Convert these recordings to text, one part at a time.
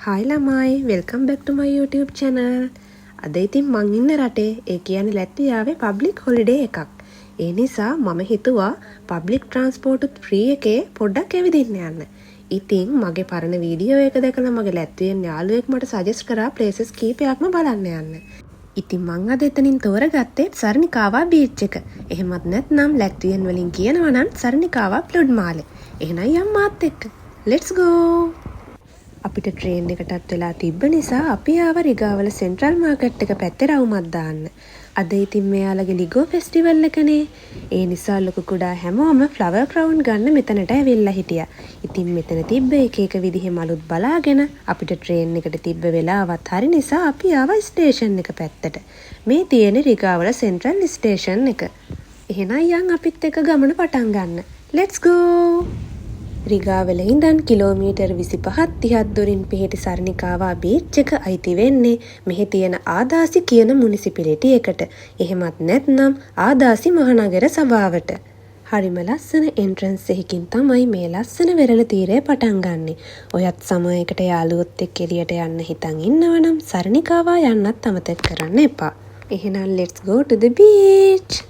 Hi ළමයි, welcome back to my YouTube channel. අද ඉතින් මං ඉන්න රටේ ඒ කියන්නේ ලැත්වියාවේ public holiday එකක්. ඒ නිසා මම හිතුවා public transport උත් free එකේ පොඩ්ඩක් ඇවිදින්න යන්න. ඉතින් මගේ පරණ වීඩියෝ එක දැකලා මගේ ලැත්වියන් යාළුවෙක් මට suggest කරා places කීපයක්ම බලන්න යන්න. ඉතින් මං අද එතනින් තෝරගත්තේ සරණිකාවා beach එක. එහෙමත් නැත්නම් ලැත්වියන් වලින් කියනවා නම් සරණිකාවා ප්ලොඩ් මාලේ. එහෙනම් යම් මාත් එක්ක. Let's go. අපිට ට්‍රේන් එකටත් වෙලා තිබ්බ නිසා අපි ආව රිගාවල සෙන්ට්‍රල් මාකට් එක පැත්තේ රවුමක් දාන්න. අද ඉතින් මෙයාලගේ ලිගෝ ෆෙස්ටිවල් එකනේ. ඒ නිසා ලොකු කුඩා හැමෝම ෆ්ලවර් ක්‍රවුන් ගන්න මෙතනට ඇවිල්ලා හිටියා. ඉතින් මෙතන තිබ්බ එක එක විදිහේ මලුත් බලාගෙන අපිට ට්‍රේන් එකට තිබ්බ වෙලාවත් හරි නිසා අපි ආවා ස්ටේෂන් එක පැත්තට. මේ තියෙන රිගාවල සෙන්ට්‍රල් ස්ටේෂන් එක. එහෙනම් යන් අපිත් එක්ක ගමන පටන් ගන්න. Let's go. රිගාවල ඉඳන් කිලෝමීටර් 25-30ක් දුරින් පිහිටි සරණිකාවා බීච් එක අයිති වෙන්නේ මෙහි තියෙන ආදාසි කියන මුනිසිපැලිටි එකට. එහෙමත් නැත්නම් ආදාසි මහනගර සභාවට. හරිම ලස්සන එන්ට්‍රන්ස් එකකින් තමයි මේ ලස්සන වෙරළ තීරය පටන් ගන්නෙ. ඔයත් සමයකට යාළුවොත් එක්ක එළියට යන්න හිතන් ඉන්නවනම් සරණිකාවා යන්නත් අමතක කරන්න එපා. එහෙනම් let's go to the beach.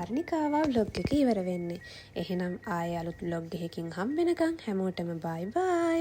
සරණිකාවා vlog එක ඉවර වෙන්නේ. එහෙනම් ආයෙ අලුත් vlog එකකින් හම්බ වෙනකන් හැමෝටම bye bye.